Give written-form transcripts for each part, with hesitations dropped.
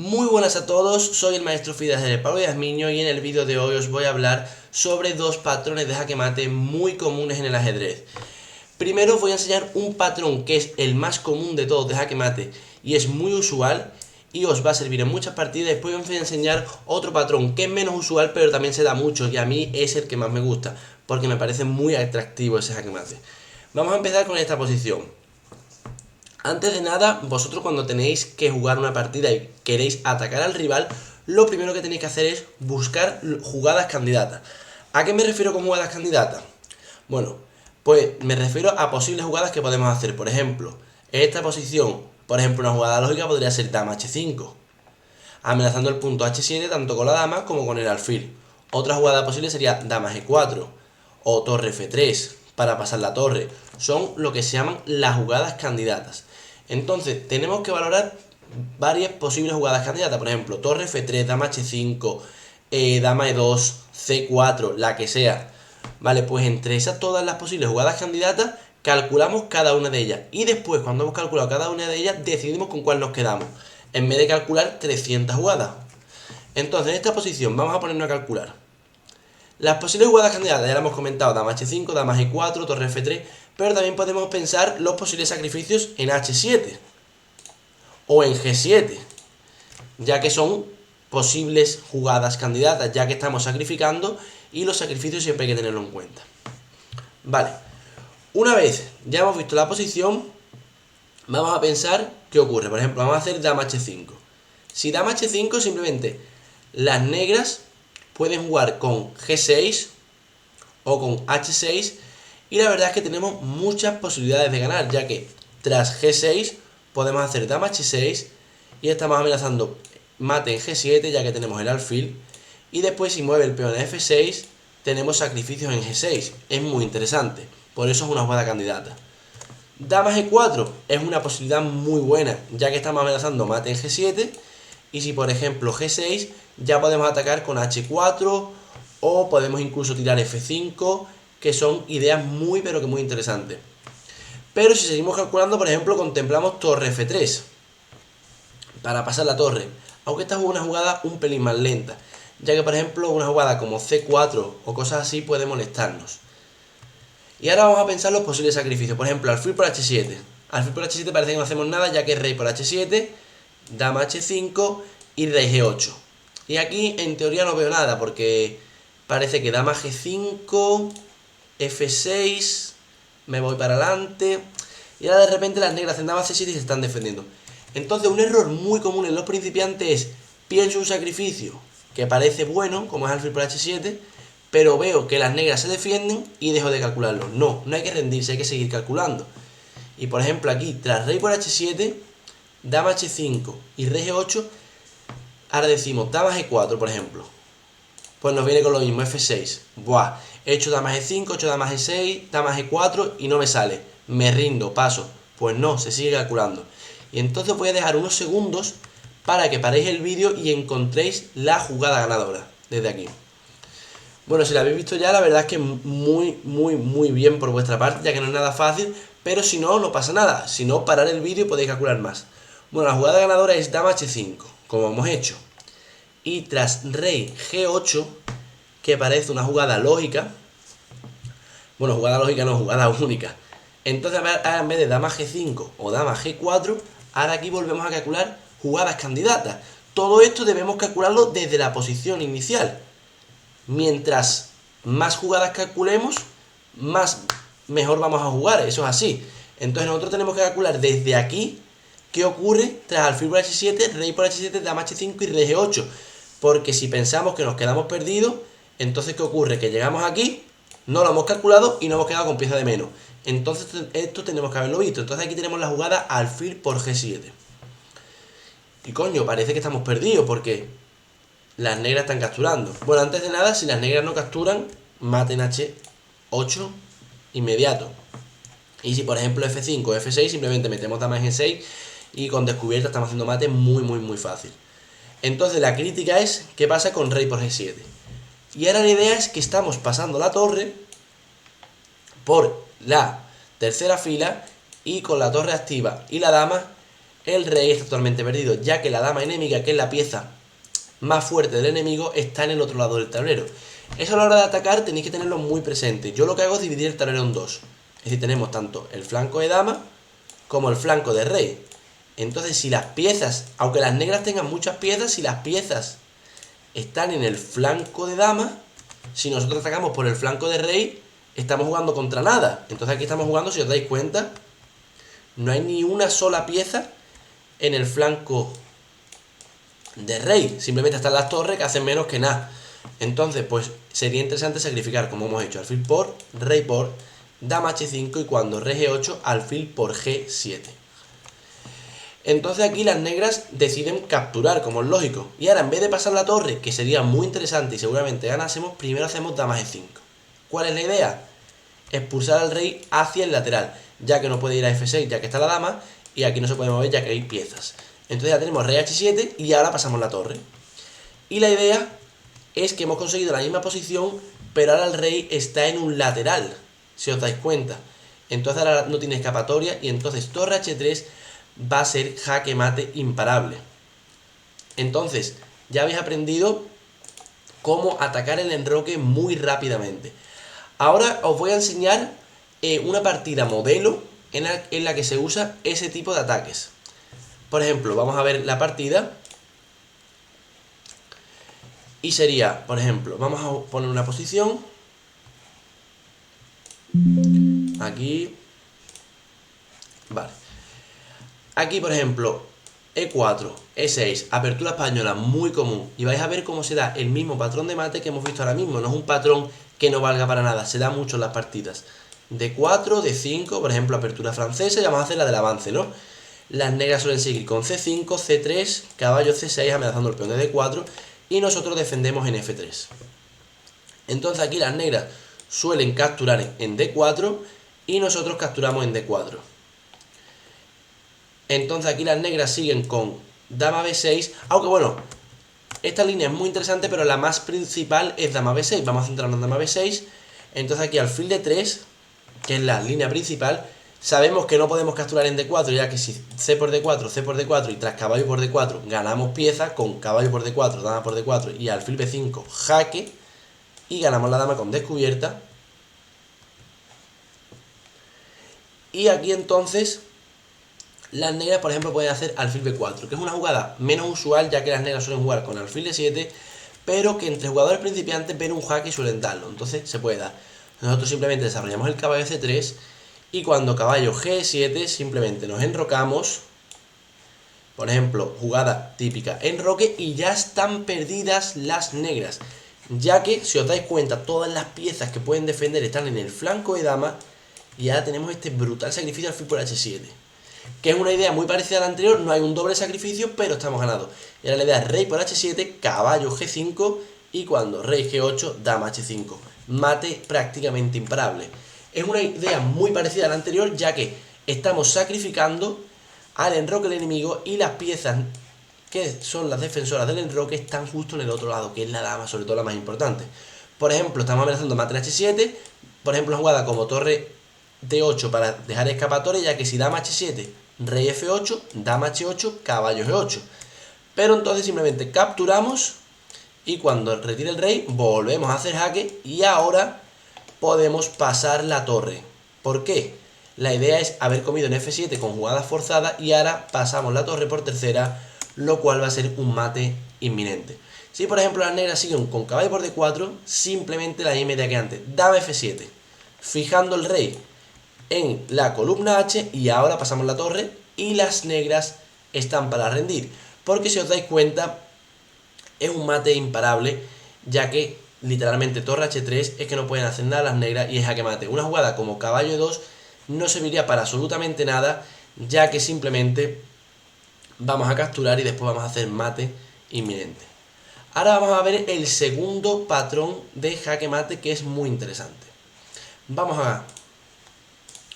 Muy buenas a todos, soy el maestro Fidas del Pablo Yasmiño y en el vídeo de hoy os voy a hablar sobre dos patrones de jaque mate muy comunes en el ajedrez. Primero os voy a enseñar un patrón que es el más común de todos de jaque mate y es muy usual y os va a servir en muchas partidas. Después os voy a enseñar otro patrón que es menos usual pero también se da mucho y a mí es el que más me gusta porque me parece muy atractivo ese jaque mate. Vamos a empezar con esta posición. Antes de nada, vosotros cuando tenéis que jugar una partida y queréis atacar al rival, lo primero que tenéis que hacer es buscar jugadas candidatas. ¿A qué me refiero con jugadas candidatas? Bueno, pues me refiero a posibles jugadas que podemos hacer. Por ejemplo, en esta posición, por ejemplo, una jugada lógica podría ser dama h5, amenazando el punto h7 tanto con la dama como con el alfil. Otra jugada posible sería dama g4 o torre f3 para pasar la torre. Son lo que se llaman las jugadas candidatas. Entonces, tenemos que valorar varias posibles jugadas candidatas. Por ejemplo, torre f3, dama h5, dama e2, c4, la que sea. Vale, pues entre esas todas las posibles jugadas candidatas, calculamos cada una de ellas. Y después, cuando hemos calculado cada una de ellas, decidimos con cuál nos quedamos. En vez de calcular 300 jugadas. Entonces, en esta posición vamos a ponernos a calcular las posibles jugadas candidatas. Ya lo hemos comentado: dama h5, dama g4, torre f3. Pero también podemos pensar los posibles sacrificios en h7 o en g7, ya que son posibles jugadas candidatas, ya que estamos sacrificando y los sacrificios siempre hay que tenerlo en cuenta. Vale, una vez ya hemos visto la posición, vamos a pensar qué ocurre. Por ejemplo, vamos a hacer dama h5. Si dama h5, simplemente las negras pueden jugar con g6 o con h6 y la verdad es que tenemos muchas posibilidades de ganar, ya que tras g6 podemos hacer dama h6 y estamos amenazando mate en g7 ya que tenemos el alfil, y después si mueve el peón a f6 tenemos sacrificios en g6. Es muy interesante, por eso es una jugada candidata. Dama g4 es una posibilidad muy buena, ya que estamos amenazando mate en g7, y si por ejemplo g6 ya podemos atacar con h4 o podemos incluso tirar f5, que son ideas muy pero que muy interesantes. Pero si seguimos calculando, por ejemplo, contemplamos torre f3 para pasar la torre, aunque esta es una jugada un pelín más lenta, ya que por ejemplo una jugada como c4 o cosas así puede molestarnos. Y ahora vamos a pensar los posibles sacrificios. Por ejemplo, alfil por h7. Alfil por h7 parece que no hacemos nada, ya que es rey por h7, dama h5 y rey g8. Y aquí en teoría no veo nada, porque parece que dama g5, f6, me voy para adelante, y ahora de repente las negras hacen dama c7 y se están defendiendo. Entonces un error muy común en los principiantes es: pienso un sacrificio que parece bueno, como es alfil por h7, pero veo que las negras se defienden y dejo de calcularlo. No hay que rendirse, hay que seguir calculando. Y por ejemplo aquí, tras rey por h7, dama h5 y rey g8, ahora decimos dama g4, por ejemplo. Pues nos viene con lo mismo, f6. Buah, he hecho dama g5, he hecho dama g6, dama g4 y no me sale. Me rindo, paso. Pues no, se sigue calculando. Y entonces voy a dejar unos segundos para que paréis el vídeo y encontréis la jugada ganadora desde aquí. Bueno, si la habéis visto ya, la verdad es que muy bien por vuestra parte, ya que no es nada fácil, pero si no, no pasa nada. Si no, parar el vídeo y podéis calcular más. Bueno, la jugada ganadora es dama h5, como hemos hecho. Y tras rey g8, que parece una jugada lógica, bueno, jugada lógica no, jugada única. Entonces ahora en vez de dama g5 o dama g4, ahora aquí volvemos a calcular jugadas candidatas. Todo esto debemos calcularlo desde la posición inicial. Mientras más jugadas calculemos, más mejor vamos a jugar, eso es así. Entonces nosotros tenemos que calcular desde aquí qué ocurre tras alfil por h7, rey por h7, dama h5 y rey g8. Porque si pensamos que nos quedamos perdidos, entonces ¿qué ocurre? Que llegamos aquí, no lo hemos calculado y nos hemos quedado con pieza de menos. Entonces esto tenemos que haberlo visto. Entonces aquí tenemos la jugada alfil por g7. Y coño, parece que estamos perdidos porque las negras están capturando. Bueno, antes de nada, si las negras no capturan, maten h8 inmediato. Y si por ejemplo f5 o f6, simplemente metemos dama en g6 y con descubierta estamos haciendo mate muy fácil. Entonces la crítica es ¿qué pasa con rey por g7? Y ahora la idea es que estamos pasando la torre por la tercera fila y con la torre activa y la dama el rey está totalmente perdido, ya que la dama enemiga, que es la pieza más fuerte del enemigo, está en el otro lado del tablero. Eso a la hora de atacar tenéis que tenerlo muy presente. Yo lo que hago es dividir el tablero en dos. Es decir, tenemos tanto el flanco de dama como el flanco de rey. Entonces, si las piezas, aunque las negras tengan muchas piezas, si las piezas están en el flanco de dama, si nosotros atacamos por el flanco de rey, estamos jugando contra nada. Entonces aquí estamos jugando, si os dais cuenta, no hay ni una sola pieza en el flanco de rey. Simplemente están las torres que hacen menos que nada. Entonces, pues sería interesante sacrificar, como hemos hecho, alfil por, rey por, dama h5 y cuando rey g8, alfil por g7. Entonces aquí las negras deciden capturar, como es lógico. Y ahora, en vez de pasar la torre, que sería muy interesante y seguramente ganásemos, primero hacemos dama g5. ¿Cuál es la idea? Expulsar al rey hacia el lateral, ya que no puede ir a f6, ya que está la dama, y aquí no se puede mover, ya que hay piezas. Entonces ya tenemos rey h7 y ahora pasamos la torre. Y la idea es que hemos conseguido la misma posición, pero ahora el rey está en un lateral, si os dais cuenta. Entonces ahora no tiene escapatoria y entonces torre h3 va a ser jaque mate imparable. Entonces, ya habéis aprendido cómo atacar el enroque muy rápidamente. Ahora os voy a enseñar una partida modelo en la que se usa ese tipo de ataques. Por ejemplo, vamos a ver la partida. Y sería, por ejemplo, vamos a poner una posición. Aquí. Vale. Aquí, por ejemplo, E4, E6, apertura española, muy común. Y vais a ver cómo se da el mismo patrón de mate que hemos visto ahora mismo. No es un patrón que no valga para nada, se da mucho en las partidas. D4, D5, por ejemplo, apertura francesa, y vamos a hacer la del avance, ¿no? Las negras suelen seguir con C5, C3, caballo C6 amenazando el peón de D4 y nosotros defendemos en F3. Entonces aquí las negras suelen capturar en D4 y nosotros capturamos en D4. Entonces aquí las negras siguen con dama B6, aunque bueno, esta línea es muy interesante, pero la más principal es dama B6. Vamos a centrarnos en dama B6. Entonces aquí alfil D3, que es la línea principal, sabemos que no podemos capturar en D4, ya que si C por D4, C por D4 y tras caballo por D4 ganamos pieza, con caballo por D4, dama por D4 y alfil B5 jaque, y ganamos la dama con descubierta. Y aquí entonces las negras, por ejemplo, pueden hacer alfil b4, que es una jugada menos usual, ya que las negras suelen jugar con alfil d7, pero que entre jugadores principiantes ver un jaque y suelen darlo, entonces se puede dar. Nosotros simplemente desarrollamos el caballo c3 y cuando caballo g7 simplemente nos enrocamos, por ejemplo, jugada típica enroque, y ya están perdidas las negras, ya que si os dais cuenta todas las piezas que pueden defender están en el flanco de dama y ahora tenemos este brutal sacrificio alfil por h7. Que es una idea muy parecida a la anterior, no hay un doble sacrificio, pero estamos ganados. Y ahora la idea es rey por h7, caballo g5 y cuando rey g8, dama h5. Mate prácticamente imparable. Es una idea muy parecida a la anterior, ya que estamos sacrificando al enroque del enemigo y las piezas que son las defensoras del enroque están justo en el otro lado, que es la dama, sobre todo la más importante. Por ejemplo, estamos amenazando mate en h7, por ejemplo, una jugada como torre d8 para dejar escapatoria, ya que si dama h7, rey f8, dama h8, caballo g8. Pero entonces simplemente capturamos y cuando retire el rey volvemos a hacer jaque y ahora podemos pasar la torre. ¿Por qué? La idea es haber comido en f7 con jugadas forzadas y ahora pasamos la torre por tercera, lo cual va a ser un mate inminente. Si por ejemplo las negras siguen con caballo por d4, simplemente la misma idea que antes, dama f7, fijando el rey en la columna H y ahora pasamos la torre y las negras están para rendir, porque si os dais cuenta es un mate imparable, ya que literalmente torre H3 es que no pueden hacer nada las negras y es jaque mate. Una jugada como caballo E2 no serviría para absolutamente nada, ya que simplemente vamos a capturar y después vamos a hacer mate inminente. Ahora vamos a ver el segundo patrón de jaque mate, que es muy interesante. Vamos a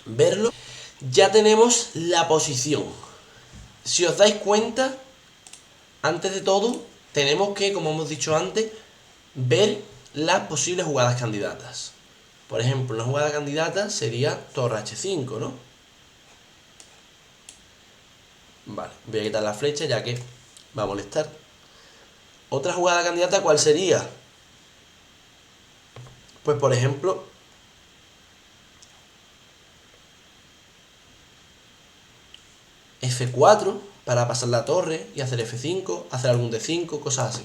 verlo. Ya tenemos la posición. Si os dais cuenta, antes de todo tenemos que, como hemos dicho antes, ver las posibles jugadas candidatas. Por ejemplo, una jugada candidata sería torre h5, ¿no? Vale, voy a quitar la flecha ya que va a molestar. Otra jugada candidata, ¿cuál sería? Pues por ejemplo, F4 para pasar la torre y hacer F5, hacer algún D5, cosas así.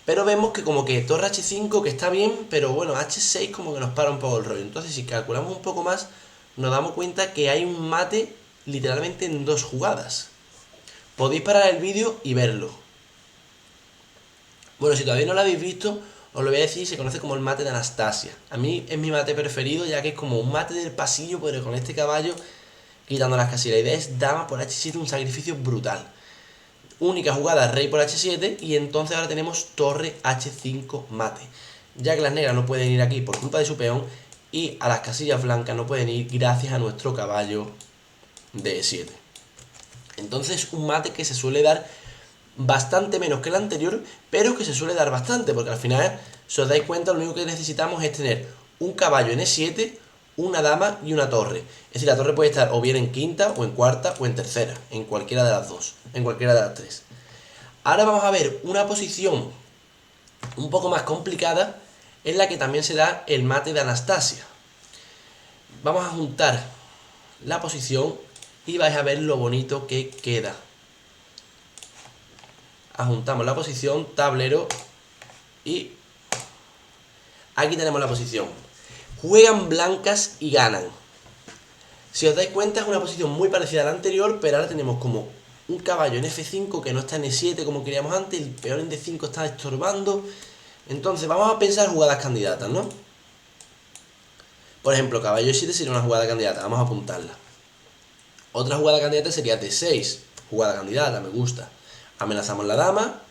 Pero vemos que como que torre H5 que está bien, pero bueno, H6 como que nos para un poco el rollo. Entonces si calculamos un poco más, nos damos cuenta que hay un mate literalmente en 2 jugadas. Podéis parar el vídeo y verlo. Bueno, si todavía no lo habéis visto, os lo voy a decir, se conoce como el mate de Anastasia. A mí es mi mate preferido, ya que es como un mate del pasillo, pero con este caballo quitando las casillas. La idea es dama por H7, un sacrificio brutal. Única jugada, rey por H7, y entonces ahora tenemos torre H5 mate. Ya que las negras no pueden ir aquí por culpa de su peón, y a las casillas blancas no pueden ir gracias a nuestro caballo de E7. Entonces un mate que se suele dar bastante menos que el anterior, pero que se suele dar bastante, porque al final, si os dais cuenta, lo único que necesitamos es tener un caballo en E7, una dama y una torre. Es decir, la torre puede estar o bien en quinta, o en cuarta, o en tercera, en cualquiera de las dos, en cualquiera de las tres. Ahora vamos a ver una posición un poco más complicada, en la que también se da el mate de Anastasia. Vamos a juntar la posición y vais a ver lo bonito que queda. Adjuntamos la posición, tablero, y aquí tenemos la posición. Juegan blancas y ganan. Si os dais cuenta, es una posición muy parecida a la anterior, pero ahora tenemos como un caballo en F5 que no está en E7 como queríamos antes, el peón en D5 está estorbando. Entonces vamos a pensar jugadas candidatas, ¿no? Por ejemplo, caballo E7 sería una jugada candidata, vamos a apuntarla. Otra jugada candidata sería D6, jugada candidata, me gusta. Amenazamos la dama.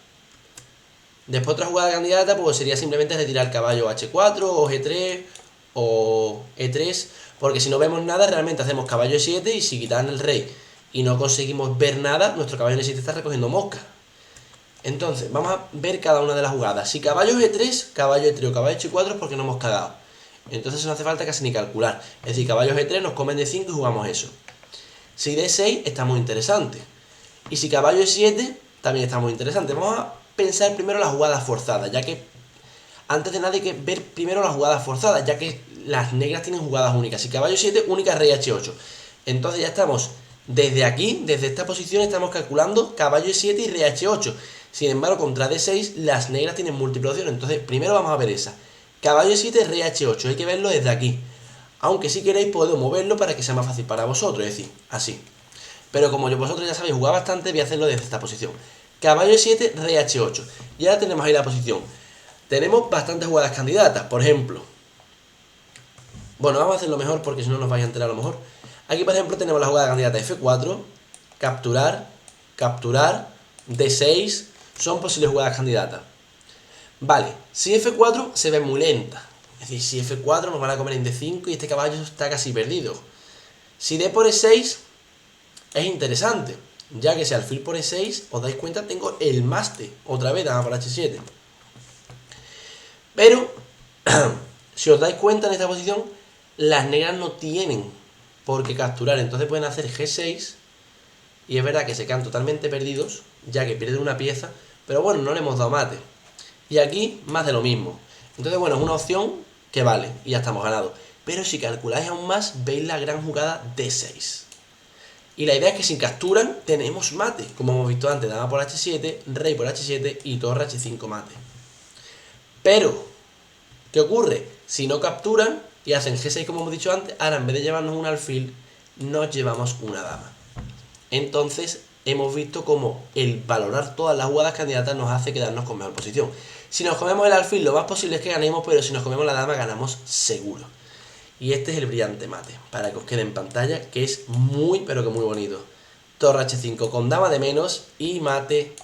Después otra jugada candidata pues sería simplemente retirar el caballo H4 o G3 o E3, porque si no vemos nada realmente hacemos caballo E7 y si quitan el rey y no conseguimos ver nada, nuestro caballo E7 está recogiendo mosca. Entonces vamos a ver cada una de las jugadas. Si caballo G3, caballo E3 o caballo H4 es porque no hemos cagado. Entonces no hace falta casi ni calcular. Es decir, caballo G3 nos comen D5 y jugamos eso. Si D6 está muy interesante. Y si caballo E7 también está muy interesante. Vamos a pensar primero las jugadas forzadas, ya que antes de nada hay que ver primero las jugadas forzadas, ya que las negras tienen jugadas únicas. Si caballo 7, única rey H8. Entonces ya estamos desde aquí, desde esta posición, estamos calculando caballo 7 y rey H8. Sin embargo, contra D6 las negras tienen múltiples opciones. Entonces primero vamos a ver esa. Caballo 7, rey H8. Hay que verlo desde aquí. Aunque si queréis puedo moverlo para que sea más fácil para vosotros, es decir, así. Pero como vosotros ya sabéis jugar bastante, voy a hacerlo desde esta posición. Caballo 7, rey H8. Y ahora tenemos ahí la posición. Tenemos bastantes jugadas candidatas, por ejemplo. Bueno, vamos a hacerlo mejor porque si no nos vais a enterar a lo mejor. Aquí, por ejemplo, tenemos la jugada candidata F4, capturar, capturar, D6, son posibles jugadas candidatas. Vale, si F4 se ve muy lenta. Es decir, si F4 nos van a comer en D5 y este caballo está casi perdido. Si D por E6 es interesante, ya que si alfil por E6, os dais cuenta, tengo el máste, otra vez dama por H7. Pero, si os dais cuenta en esta posición, las negras no tienen por qué capturar, entonces pueden hacer G6, y es verdad que se quedan totalmente perdidos, ya que pierden una pieza, pero bueno, no le hemos dado mate. Y aquí, más de lo mismo. Entonces, bueno, es una opción que vale, y ya estamos ganados. Pero si calculáis aún más, veis la gran jugada D6. Y la idea es que si capturan, tenemos mate, como hemos visto antes, dama por H7, rey por H7 y torre H5 mate. Pero, ¿qué ocurre? Si no capturan y hacen G6 como hemos dicho antes, ahora en vez de llevarnos un alfil, nos llevamos una dama. Entonces, hemos visto cómo el valorar todas las jugadas candidatas nos hace quedarnos con mejor posición. Si nos comemos el alfil, lo más posible es que ganemos, pero si nos comemos la dama, ganamos seguro. Y este es el brillante mate, para que os quede en pantalla, que es muy, pero que muy bonito. Torre H5 con dama de menos y mate,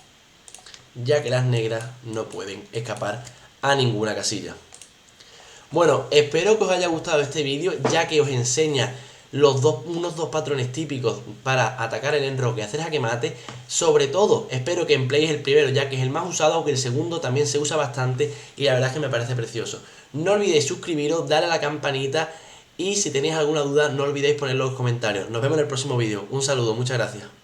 ya que las negras no pueden escapar a ninguna casilla. Bueno, espero que os haya gustado este vídeo, ya que os enseña unos dos patrones típicos para atacar el enroque y hacer jaque mate. Sobre todo, espero que empleéis el primero, ya que es el más usado, aunque el segundo también se usa bastante y la verdad es que me parece precioso. No olvidéis suscribiros, darle a la campanita y si tenéis alguna duda no olvidéis ponerlo en los comentarios. Nos vemos en el próximo vídeo. Un saludo, muchas gracias.